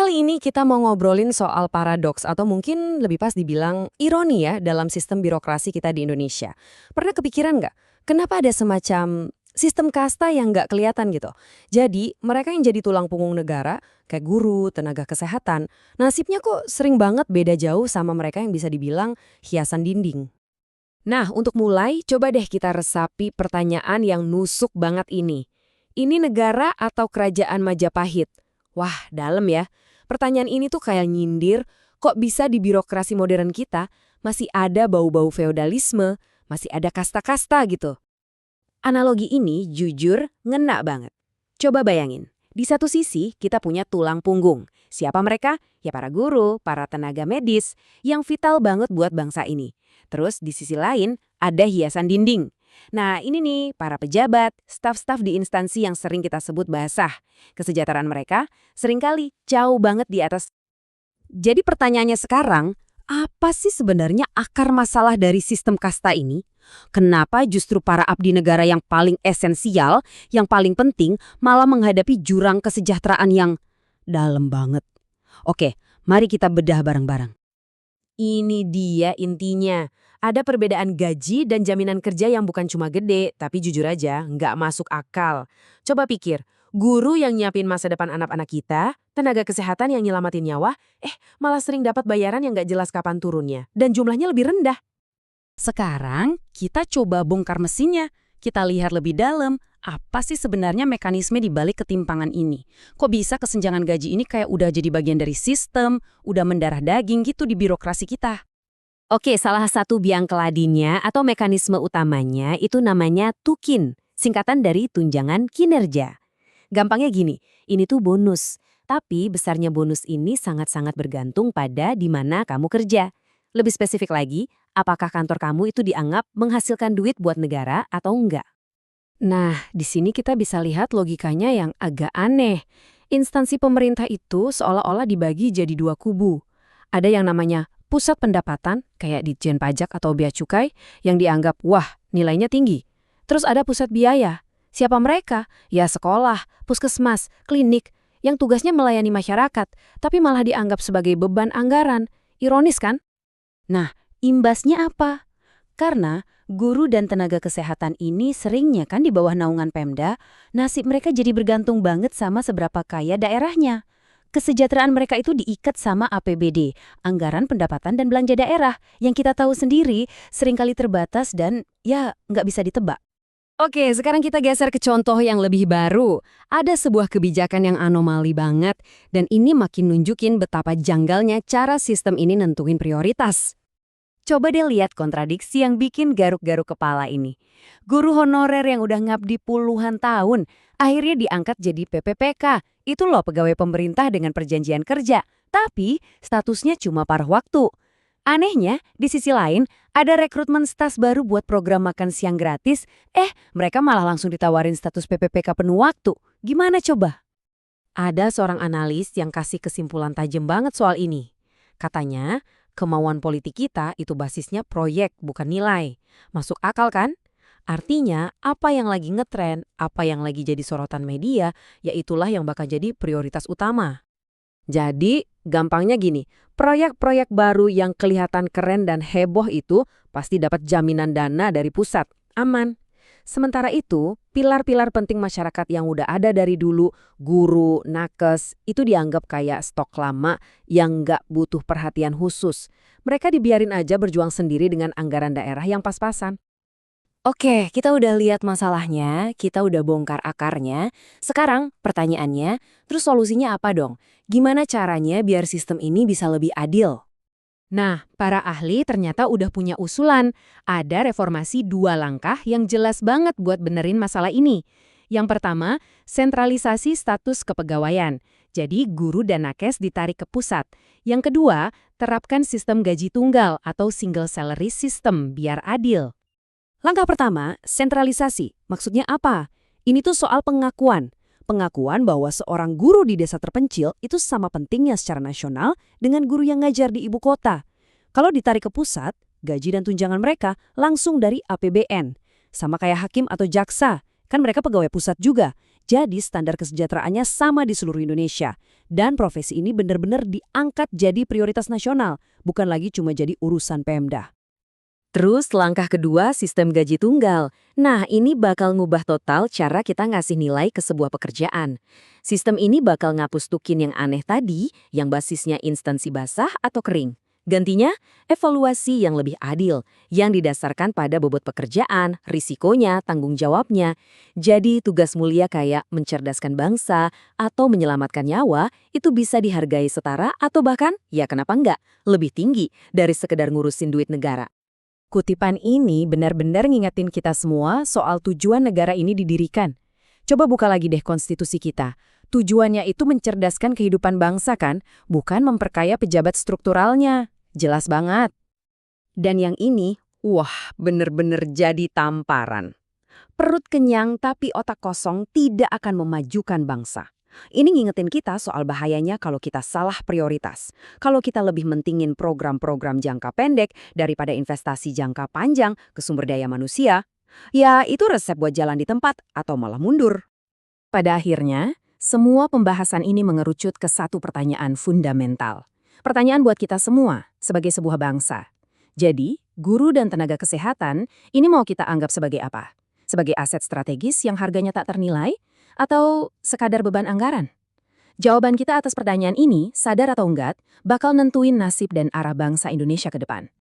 Kali ini kita mau ngobrolin soal paradoks atau mungkin lebih pas dibilang ironi ya dalam sistem birokrasi kita di Indonesia. Pernah kepikiran nggak? Kenapa ada semacam sistem kasta yang nggak kelihatan gitu? Jadi mereka yang jadi tulang punggung negara, kayak guru, tenaga kesehatan, nasibnya kok sering banget beda jauh sama mereka yang bisa dibilang hiasan dinding. Nah, untuk mulai, coba deh kita resapi pertanyaan yang nusuk banget ini. Ini negara atau kerajaan Majapahit? Wah, dalam ya. Pertanyaan ini tuh kayak nyindir, kok bisa di birokrasi modern kita masih ada bau-bau feodalisme, masih ada kasta-kasta gitu. Analogi ini jujur ngena banget. Coba bayangin, di satu sisi kita punya tulang punggung. Siapa mereka? Ya para guru, para tenaga medis yang vital banget buat bangsa ini. Terus di sisi lain ada hiasan dinding. Nah ini nih para pejabat, staf-staf di instansi yang sering kita sebut basah. Kesejahteraan mereka seringkali jauh banget di atas. Jadi pertanyaannya sekarang, apa sih sebenarnya akar masalah dari sistem kasta ini? Kenapa justru para abdi negara yang paling esensial, yang paling penting, malah menghadapi jurang kesejahteraan yang dalam banget? Oke, mari kita bedah bareng-bareng. Ini dia intinya. Ada perbedaan gaji dan jaminan kerja yang bukan cuma gede, tapi jujur aja nggak masuk akal. Coba pikir, guru yang nyiapin masa depan anak-anak kita, tenaga kesehatan yang nyelamatin nyawa, malah sering dapat bayaran yang nggak jelas kapan turunnya, dan jumlahnya lebih rendah. Sekarang, kita coba bongkar mesinnya. Kita lihat lebih dalam, apa sih sebenarnya mekanisme di balik ketimpangan ini? Kok bisa kesenjangan gaji ini kayak udah jadi bagian dari sistem, udah mendarah daging gitu di birokrasi kita? Oke, salah satu biang keladinnya atau mekanisme utamanya itu namanya tukin, singkatan dari tunjangan kinerja. Gampangnya gini, ini tuh bonus. Tapi besarnya bonus ini sangat-sangat bergantung pada di mana kamu kerja. Lebih spesifik lagi, apakah kantor kamu itu dianggap menghasilkan duit buat negara atau enggak? Nah, di sini kita bisa lihat logikanya yang agak aneh. Instansi pemerintah itu seolah-olah dibagi jadi dua kubu. Ada yang namanya pusat pendapatan, kayak Ditjen Pajak atau Bea Cukai, yang dianggap, wah, nilainya tinggi. Terus ada pusat biaya. Siapa mereka? Ya sekolah, puskesmas, klinik, yang tugasnya melayani masyarakat, tapi malah dianggap sebagai beban anggaran. Ironis kan? Nah, imbasnya apa? Karena guru dan tenaga kesehatan ini seringnya kan di bawah naungan Pemda, nasib mereka jadi bergantung banget sama seberapa kaya daerahnya. Kesejahteraan mereka itu diikat sama APBD, anggaran pendapatan dan belanja daerah, yang kita tahu sendiri seringkali terbatas dan ya nggak bisa ditebak. Oke, sekarang kita geser ke contoh yang lebih baru. Ada sebuah kebijakan yang anomali banget, dan ini makin nunjukin betapa janggalnya cara sistem ini nentuin prioritas. Coba deh lihat kontradiksi yang bikin garuk-garuk kepala ini. Guru honorer yang udah ngabdi puluhan tahun, akhirnya diangkat jadi PPPK. Itu loh pegawai pemerintah dengan perjanjian kerja, tapi statusnya cuma paruh waktu. Anehnya, di sisi lain, ada rekrutmen stas baru buat program makan siang gratis, mereka malah langsung ditawarin status PPPK penuh waktu. Gimana coba? Ada seorang analis yang kasih kesimpulan tajam banget soal ini. Katanya, kemauan politik kita itu basisnya proyek, bukan nilai. Masuk akal kan? Artinya, apa yang lagi ngetren, apa yang lagi jadi sorotan media, ya itulah yang bakal jadi prioritas utama. Jadi, gampangnya gini, proyek-proyek baru yang kelihatan keren dan heboh itu pasti dapat jaminan dana dari pusat, aman. Sementara itu, pilar-pilar penting masyarakat yang udah ada dari dulu, guru, nakes, itu dianggap kayak stok lama yang nggak butuh perhatian khusus. Mereka dibiarin aja berjuang sendiri dengan anggaran daerah yang pas-pasan. Oke, kita udah lihat masalahnya, kita udah bongkar akarnya. Sekarang pertanyaannya, terus solusinya apa dong? Gimana caranya biar sistem ini bisa lebih adil? Nah, para ahli ternyata udah punya usulan. Ada reformasi 2 langkah yang jelas banget buat benerin masalah ini. Yang pertama, sentralisasi status kepegawaian. Jadi guru dan nakes ditarik ke pusat. Yang kedua, terapkan sistem gaji tunggal atau single salary system biar adil. Langkah pertama, sentralisasi. Maksudnya apa? Ini tuh soal pengakuan. Pengakuan bahwa seorang guru di desa terpencil itu sama pentingnya secara nasional dengan guru yang ngajar di ibu kota. Kalau ditarik ke pusat, gaji dan tunjangan mereka langsung dari APBN. Sama kayak hakim atau jaksa, kan mereka pegawai pusat juga. Jadi standar kesejahteraannya sama di seluruh Indonesia. Dan profesi ini benar-benar diangkat jadi prioritas nasional, bukan lagi cuma jadi urusan Pemda. Terus langkah kedua, sistem gaji tunggal. Nah, ini bakal ngubah total cara kita ngasih nilai ke sebuah pekerjaan. Sistem ini bakal ngapus tukin yang aneh tadi, yang basisnya instansi basah atau kering. Gantinya, evaluasi yang lebih adil, yang didasarkan pada bobot pekerjaan, risikonya, tanggung jawabnya. Jadi tugas mulia kayak mencerdaskan bangsa atau menyelamatkan nyawa, itu bisa dihargai setara atau bahkan, ya kenapa enggak, lebih tinggi dari sekedar ngurusin duit negara. Kutipan ini benar-benar ngingetin kita semua soal tujuan negara ini didirikan. Coba buka lagi deh konstitusi kita. Tujuannya itu mencerdaskan kehidupan bangsa kan, bukan memperkaya pejabat strukturalnya. Jelas banget. Dan yang ini, wah, bener-bener jadi tamparan. Perut kenyang tapi otak kosong tidak akan memajukan bangsa. Ini ngingetin kita soal bahayanya kalau kita salah prioritas. Kalau kita lebih mentingin program-program jangka pendek daripada investasi jangka panjang ke sumber daya manusia, ya itu resep buat jalan di tempat atau malah mundur. Pada akhirnya, semua pembahasan ini mengerucut ke satu pertanyaan fundamental. Pertanyaan buat kita semua sebagai sebuah bangsa. Jadi, guru dan tenaga kesehatan ini mau kita anggap sebagai apa? Sebagai aset strategis yang harganya tak ternilai? Atau sekadar beban anggaran? Jawaban kita atas pertanyaan ini, sadar atau enggak, bakal nentuin nasib dan arah bangsa Indonesia ke depan.